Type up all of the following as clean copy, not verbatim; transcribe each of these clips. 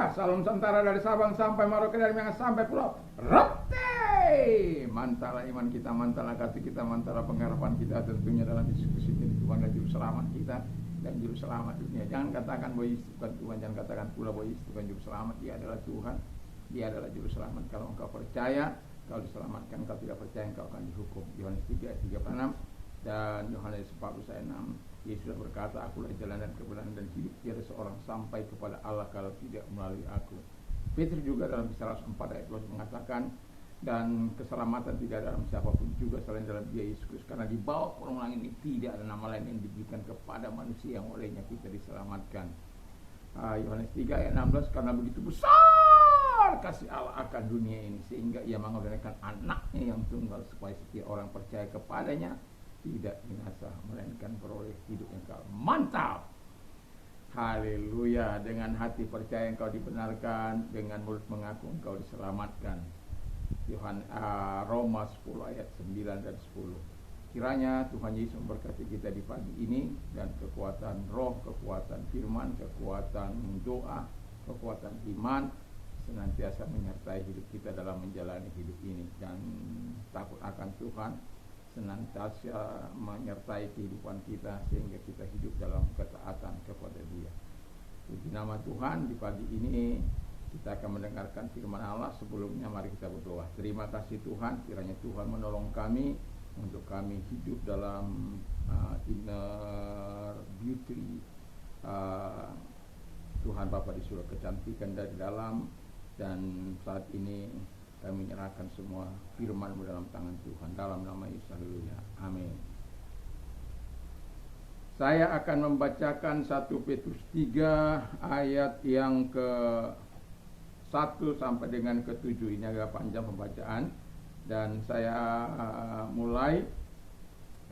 Haleluya. Salam Nusantara dari Sabang sampai Merauke, dari Miangas sampai Pulau Rote. Mantalah iman kita, mantalah hati kita, mantalah pengharapan kita tentunya dalam Yesus Kristus Tuhan dan Juru Selamat kita dan Juru Selamat dunia. Jangan katakan bahwa Yesus bukan Tuhan, jangan katakan pula bahwa Yesus bukan Juru Selamat. Dia adalah Tuhan, Dia adalah Juru Selamat. Kalau engkau percaya, kau diselamatkan. Kalau tidak percaya, engkau akan dihukum. Yohanes 3 ayat 36 dan Yohanes 14 ayat 6. Yesus sudah berkata, akulah jalan dan kebenaran dan hidup, tiada seorang sampai kepada Allah kalau tidak melalui aku. Petrus juga dalam Kisah 4 ayat 12 mengatakan, dan keselamatan tidak ada dalam siapapun juga selain dalam Dia Yesus Kristus, karena di bawah kolong langit ini tidak ada nama lain yang diberikan kepada manusia yang olehnya kita diselamatkan. Yohanes 3 ayat 16, karena begitu besar kasih Allah akan dunia ini sehingga Ia mengorbankan anaknya yang tunggal supaya setiap orang percaya kepadanya tidak binasa melainkan beroleh hidup yang kekal. Mantap. Haleluya. Dengan hati percaya engkau dibenarkan, dengan mulut mengaku engkau diselamatkan. Roma 10 ayat 9 dan 10. Kiranya Tuhan Yesus memberkati kita di pagi ini, dan kekuatan roh, kekuatan firman, kekuatan doa, kekuatan iman senantiasa menyertai hidup kita dalam menjalani hidup ini, dan takut akan Tuhan senantiasa menyertai kehidupan kita sehingga kita hidup dalam ketaatan kepada Dia. Puji nama Tuhan, di pagi ini kita akan mendengarkan firman Allah. Sebelumnya mari kita berdoa. Terima kasih Tuhan, kiranya Tuhan menolong kami untuk kami hidup dalam inner beauty Tuhan Bapa di surga, kecantikan dari dalam. Dan saat ini kami menyerahkan semua firman-Mu dalam tangan Tuhan, dalam nama Yesus. Haleluya. Amin. Saya akan membacakan 1 Petrus 3 ayat yang ke 1 sampai dengan ke 7. Ini agak panjang pembacaan. Dan saya mulai.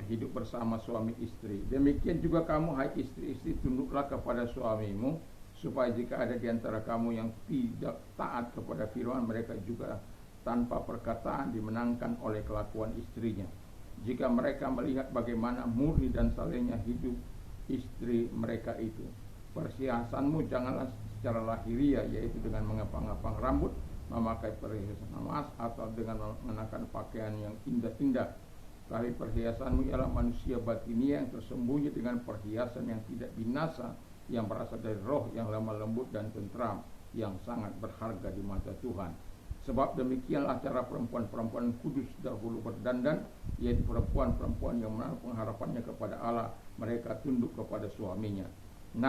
Hidup bersama suami istri. Demikian juga kamu, hai istri-istri, tunduklah kepada suamimu, supaya jika ada di antara kamu yang tidak taat kepada firman, mereka juga tanpa perkataan dimenangkan oleh kelakuan istrinya. Jika mereka melihat bagaimana murni dan salehnya hidup istri mereka itu. Perhiasanmu janganlah secara lahiriah, yaitu dengan mengepang-ngepang rambut, memakai perhiasan emas, atau dengan mengenakan pakaian yang indah-indah. Tapi perhiasanmu ialah manusia batinia yang tersembunyi dengan perhiasan yang tidak binasa, yang berasal dari roh yang lemah lembut dan tentram, yang sangat berharga di mata Tuhan. Sebab demikianlah cara perempuan-perempuan kudus dahulu berdandan, yaitu perempuan-perempuan yang menaruh pengharapannya kepada Allah. Mereka tunduk kepada suaminya. 6.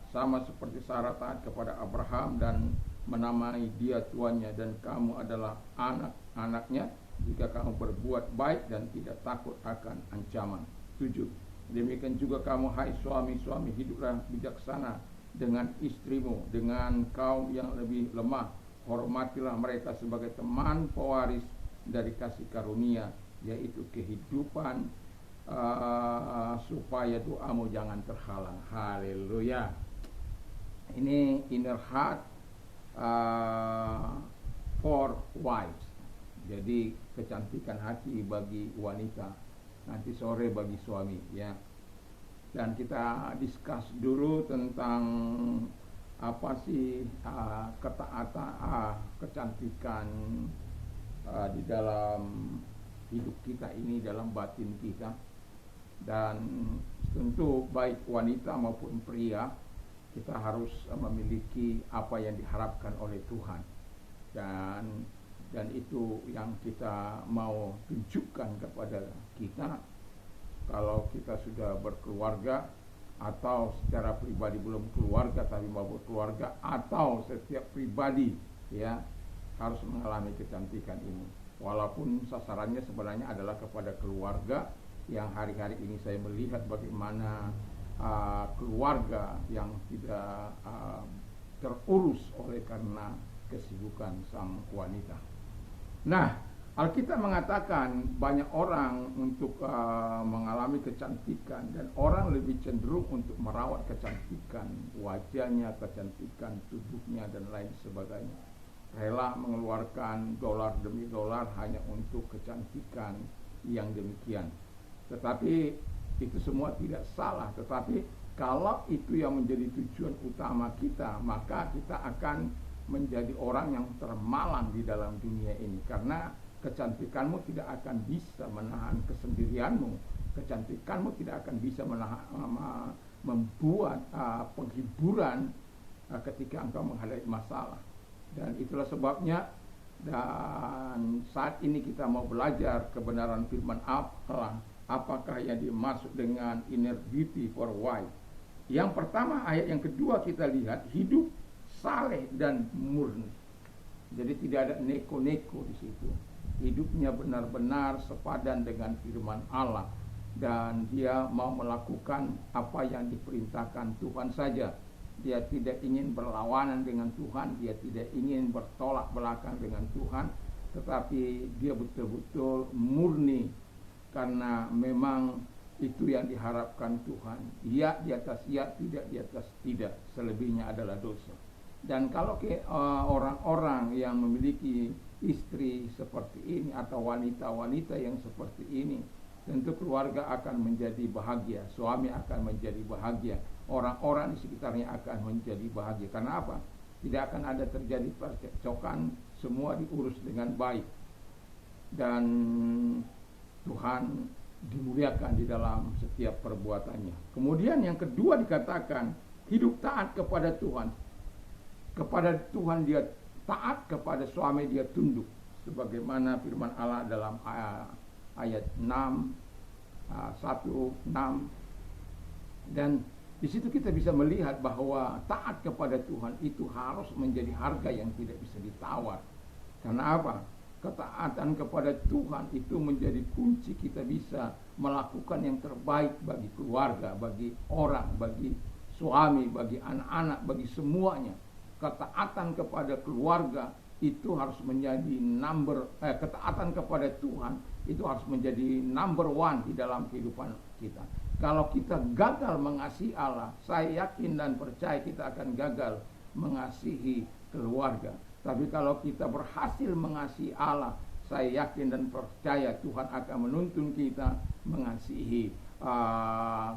Sama seperti Sarah taat kepada Abraham dan menamai dia tuannya, dan kamu adalah anak-anaknya jika kamu berbuat baik dan tidak takut akan ancaman. 7. Demikian juga kamu, hai suami-suami, hiduplah bijaksana dengan istrimu, dengan kaum yang lebih lemah. Hormatilah mereka sebagai teman pewaris dari kasih karunia, yaitu kehidupan, supaya doamu jangan terhalang. Haleluya. Ini inner heart for wives. Jadi kecantikan hati bagi wanita, nanti sore bagi suami, ya. Dan kita discuss dulu tentang apa sih ketaatan, kecantikan di dalam hidup kita ini, dalam batin kita. Dan tentu baik wanita maupun pria, kita harus memiliki apa yang diharapkan oleh Tuhan. Dan itu yang kita mau tunjukkan kepada kita. Kalau kita sudah berkeluarga, atau secara pribadi belum keluarga tapi mau berkeluarga, atau setiap pribadi, ya, harus mengalami kecantikan ini. Walaupun sasarannya sebenarnya adalah kepada keluarga, yang hari-hari ini saya melihat bagaimana keluarga yang tidak terurus oleh karena kesibukan sang wanita. Nah, Alkitab mengatakan banyak orang untuk mengalami kecantikan, dan orang lebih cenderung untuk merawat kecantikan wajahnya, kecantikan tubuhnya, dan lain sebagainya. Rela mengeluarkan dolar demi dolar hanya untuk kecantikan yang demikian. Tetapi itu semua tidak salah. Tetapi kalau itu yang menjadi tujuan utama kita, maka kita akan menjadi orang yang termalang di dalam dunia ini, karena kecantikanmu tidak akan bisa menahan kesendirianmu, kecantikanmu tidak akan bisa membuat penghiburan ketika engkau menghadapi masalah. Dan itulah sebabnya, dan saat ini kita mau belajar kebenaran firman Allah, apakah yang dimaksud dengan inner beauty for wife. Yang pertama, ayat yang kedua kita lihat, hidup saleh dan murni. Jadi tidak ada neko-neko di situ. Hidupnya benar-benar sepadan dengan firman Allah, dan dia mau melakukan apa yang diperintahkan Tuhan saja. Dia tidak ingin berlawanan dengan Tuhan, dia tidak ingin bertolak belakang dengan Tuhan, tetapi dia betul-betul murni, karena memang itu yang diharapkan Tuhan. Ya di atas ya, tidak di atas tidak, selebihnya adalah dosa. Dan kalau orang-orang yang memiliki istri seperti ini atau wanita-wanita yang seperti ini, tentu keluarga akan menjadi bahagia, suami akan menjadi bahagia, orang-orang di sekitarnya akan menjadi bahagia. Karena apa? Tidak akan ada terjadi percekcokan, semua diurus dengan baik, dan Tuhan dimuliakan di dalam setiap perbuatannya. Kemudian yang kedua dikatakan hidup taat kepada Tuhan. Kepada Tuhan dia taat, kepada suami dia tunduk, sebagaimana firman Allah dalam ayat 6, 1:6. Dan di situ kita bisa melihat bahwa taat kepada Tuhan itu harus menjadi harga yang tidak bisa ditawar. Karena apa? Ketaatan kepada Tuhan itu menjadi kunci kita bisa melakukan yang terbaik bagi keluarga, bagi orang, bagi suami, bagi anak-anak, bagi semuanya. Ketaatan kepada keluarga itu harus menjadi ketaatan kepada Tuhan itu harus menjadi number one di dalam kehidupan kita. Kalau kita gagal mengasihi Allah, saya yakin dan percaya kita akan gagal mengasihi keluarga. Tapi kalau kita berhasil mengasihi Allah, saya yakin dan percaya Tuhan akan menuntun kita mengasihi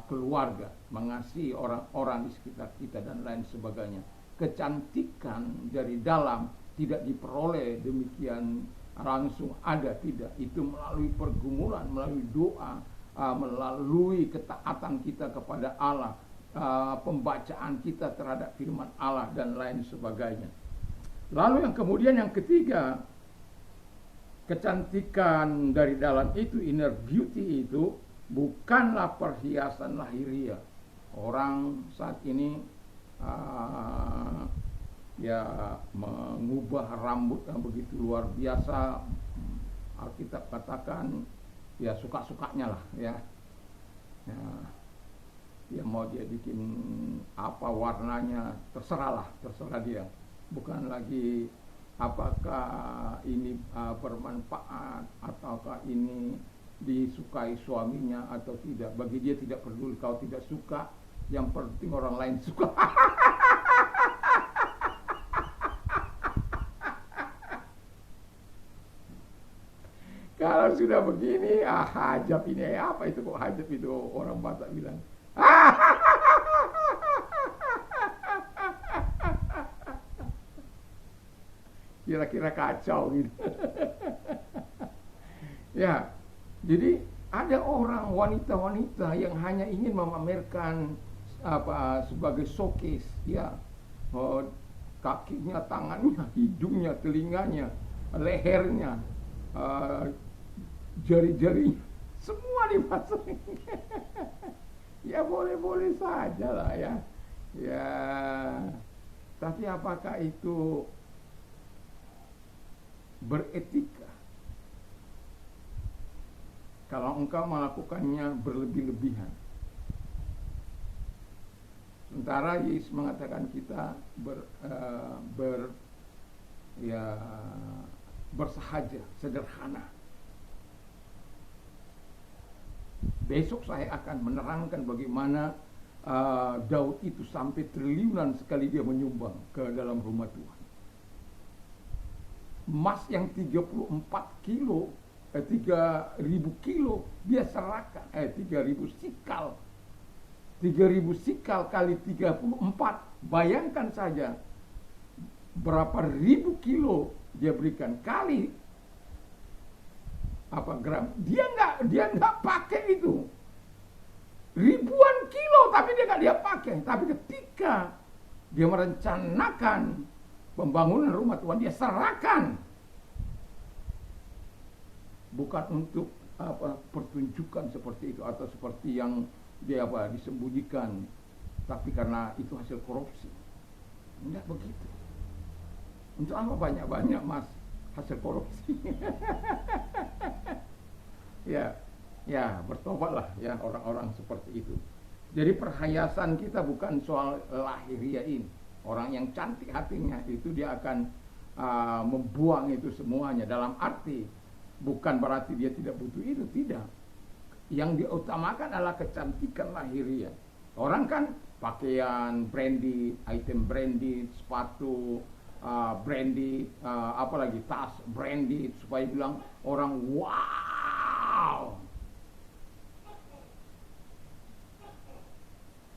keluarga, mengasihi orang-orang di sekitar kita dan lain sebagainya. Kecantikan dari dalam tidak diperoleh demikian langsung ada, tidak. Itu melalui pergumulan, melalui doa, melalui ketaatan kita kepada Allah, pembacaan kita terhadap firman Allah dan lain sebagainya. Lalu yang kemudian yang ketiga, kecantikan dari dalam itu, inner beauty itu bukanlah perhiasan lahiriah. Orang saat ini mengubah rambut yang begitu luar biasa. Alkitab katakan ya suka-sukanya lah ya. Dia mau dia bikin apa warnanya, terserah dia. Bukan lagi apakah ini bermanfaat ataukah ini disukai suaminya atau tidak. Bagi dia tidak peduli kau tidak suka, yang penting orang lain suka. Kalau sudah begini, hajab ini apa itu kok hajab itu, orang Batak bilang. Kira-kira kacau gitu. Ya, jadi ada orang wanita-wanita yang hanya ingin memamerkan sebagai showcase, ya, kakinya, tangannya, hidungnya, telinganya, lehernya, jari-jarinya, semua dimasukin. Ya boleh-boleh saja lah ya. Ya, tapi apakah itu beretika? Kalau engkau melakukannya berlebih-lebihan. Sementara Yesus mengatakan kita bersahaja, sederhana. Besok saya akan menerangkan bagaimana Daud itu sampai triliunan sekali dia menyumbang ke dalam rumah Tuhan. Emas yang 34 kilo, 3.000 kilo dia serahkan, 3.000 sikal. 3.000 sikal kali 34, bayangkan saja berapa ribu kilo dia berikan kali gram, dia nggak pakai itu ribuan kilo, tapi dia pakai. Tapi ketika dia merencanakan pembangunan rumah Tuhan, dia serahkan, bukan untuk pertunjukan seperti itu atau seperti yang dia disembunyikan, tapi karena itu hasil korupsi. Enggak begitu. Untuk apa banyak-banyak mas hasil korupsi? ya bertobatlah ya orang-orang seperti itu. Jadi perhiasan kita bukan soal lahiriah ini. Orang yang cantik hatinya itu dia akan membuang itu semuanya. Dalam arti bukan berarti dia tidak butuh itu, tidak. Yang diutamakan adalah kecantikan lahiriah. Orang kan pakaian branded, item branded, sepatu branded, apalagi tas branded, supaya bilang orang wow.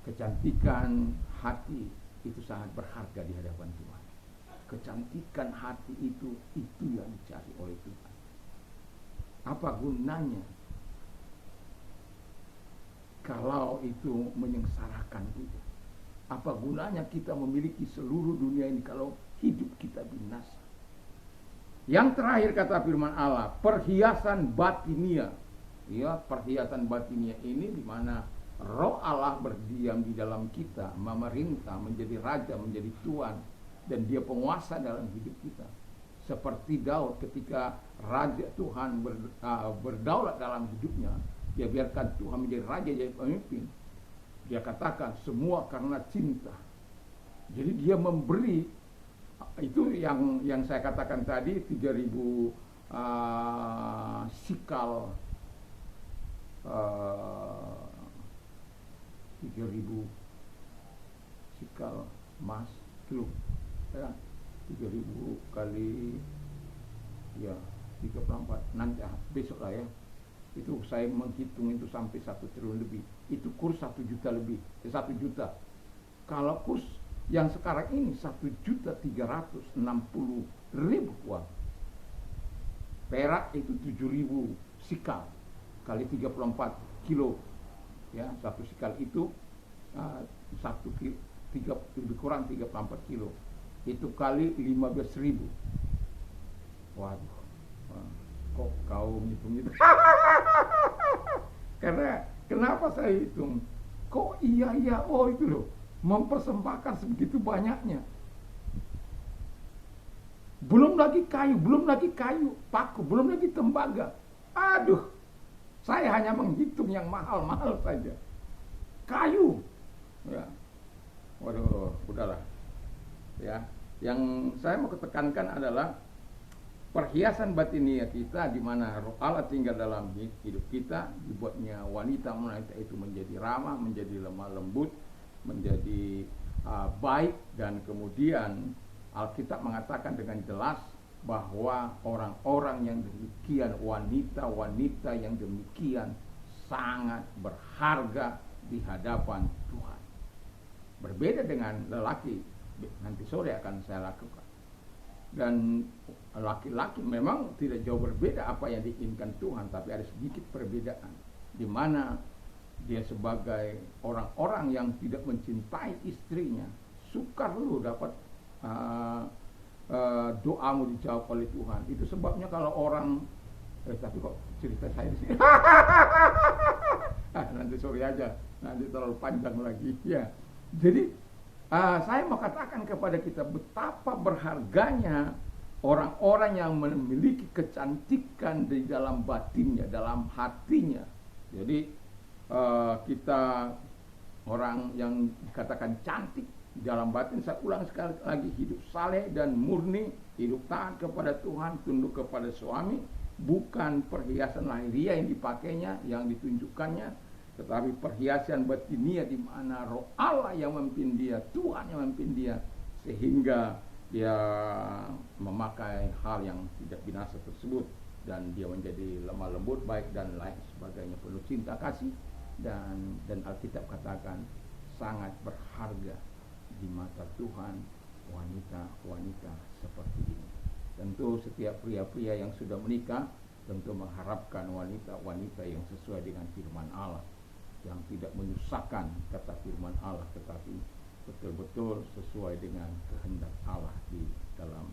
Kecantikan hati itu sangat berharga di hadapan Tuhan. Kecantikan hati itu yang dicari oleh Tuhan. Apa gunanya kalau itu menyengsarakan kita? Apa gunanya kita memiliki seluruh dunia ini kalau hidup kita binasa? Yang terakhir kata firman Allah, perhiasan batinia. Ya, perhiasan batinia ini di mana Roh Allah berdiam di dalam kita, memerintah, menjadi raja, menjadi tuan, dan dia penguasa dalam hidup kita. Seperti Daud ketika raja Tuhan berdaulat dalam hidupnya, dia biarkan Tuhan menjadi raja, jadi pemimpin. Dia katakan semua karena cinta. Jadi dia memberi, itu yang saya katakan tadi, 3.000 sikal 3.000 sikal emas kilo ya, 3.000 kali ya 34, nanti besok lah ya, itu saya menghitung itu sampai 1 triliun lebih, itu kurs 1 juta lebih, 1 juta. Kalau kurs yang sekarang ini 1.360.000 uang perak, itu 7.000 sikal kali 34 kilo. Ya, 1 sikal itu lebih kurang 34 kilo. Itu kali 15.000. Waduh, kok kau ngitung itu? Karena kenapa saya hitung? Kok iya oh itu loh, mempersembahkan sebegitu banyaknya. Belum lagi kayu, paku, belum lagi tembaga. Aduh, saya hanya menghitung yang mahal-mahal saja. Kayu. Ya. Waduh, udahlah. Ya, yang saya mau ketekankan adalah perhiasan batinia kita, di mana Roh Allah tinggal dalam hidup kita, dibuatnya wanita itu menjadi ramah, menjadi lemah lembut, menjadi baik, dan kemudian Alkitab mengatakan dengan jelas bahwa orang-orang yang demikian, wanita-wanita yang demikian sangat berharga di hadapan Tuhan. Berbeda dengan lelaki, nanti sore akan saya lakukan. Dan laki-laki memang tidak jauh berbeda apa yang diinginkan Tuhan, tapi ada sedikit perbedaan, di mana dia sebagai orang-orang yang tidak mencintai istrinya, sukar lu dapat doamu dijawab oleh Tuhan. Itu sebabnya kalau orang tapi kok cerita saya di sini. Nanti sore aja, nanti terlalu panjang lagi ya. Jadi saya mau katakan kepada kita betapa berharganya orang-orang yang memiliki kecantikan di dalam batinnya, dalam hatinya. Jadi kita orang yang dikatakan cantik dalam batin, saya ulang sekali lagi, hidup saleh dan murni, hidup taat kepada Tuhan, tunduk kepada suami, bukan perhiasan lahiriah yang dipakainya, yang ditunjukkannya, tetapi perhiasan batinia di mana Roh Allah yang memimpin dia, Tuhan yang memimpin dia, sehingga dia memakai hal yang tidak binasa tersebut, dan dia menjadi lemah lembut, baik dan lain sebagainya, penuh cinta kasih, dan Alkitab katakan sangat berharga di mata Tuhan, wanita-wanita seperti ini. Tentu setiap pria-pria yang sudah menikah tentu mengharapkan wanita-wanita yang sesuai dengan firman Allah, yang tidak menyusahkan kata firman Allah, tetapi betul-betul sesuai dengan kehendak Allah di dalam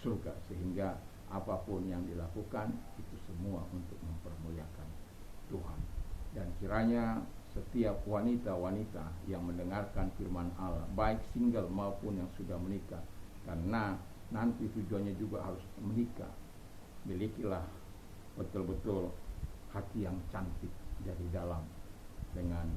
surga, sehingga apapun yang dilakukan itu semua untuk mempermuliakan Tuhan. Dan kiranya setiap wanita-wanita yang mendengarkan firman Allah, baik single maupun yang sudah menikah, karena nanti tujuannya juga harus menikah, milikilah betul-betul hati yang cantik dari dalam dengan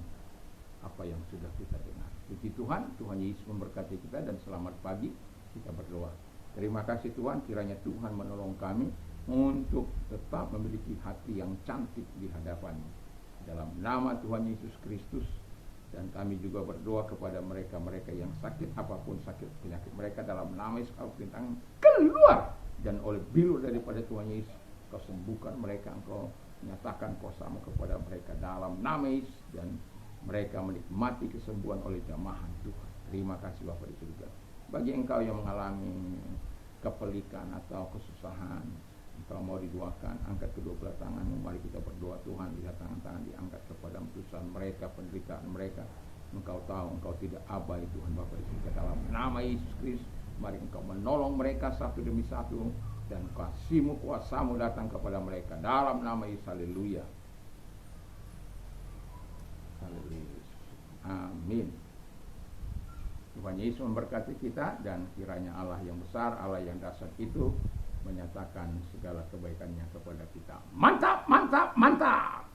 apa yang sudah kita dengar. Puji Tuhan, Tuhan Yesus memberkati kita, dan selamat pagi. Kita berdoa. Terima kasih Tuhan, kiranya Tuhan menolong kami untuk tetap memiliki hati yang cantik di hadapan-Mu. Dalam nama Tuhan Yesus Kristus. Dan kami juga berdoa kepada mereka-mereka yang sakit, apapun sakit penyakit mereka, dalam nama Yesus Kau perintahkan keluar, dan oleh bilu daripada Tuhan Yesus Kau sembuhkan mereka, Engkau nyatakan kuasa-Mu kepada mereka dalam nama Yesus, dan mereka menikmati kesembuhan oleh jamahan Tuhan. Terima kasih Bapa di surga. Bagi engkau yang mengalami kepelikan atau kesusahan, engkau mau didoakan, angkat kedua belah tanganmu. Mari kita berdoa. Tuhan, lihat tangan-tangan diangkat kepada kesusahan mereka, penderitaan mereka. Engkau tahu, engkau tidak abai Tuhan Bapa di surga. Dalam nama Yesus Kristus, mari engkau menolong mereka satu demi satu, dan kasih-Mu, kuasa-Mu datang kepada mereka dalam nama Yesus. Haleluya. Haleluya. Amin. Tuhan Yesus memberkati kita, dan kiranya Allah yang besar, Allah yang dahsyat itu menyatakan segala kebaikannya kepada kita. Mantap, mantap, mantap.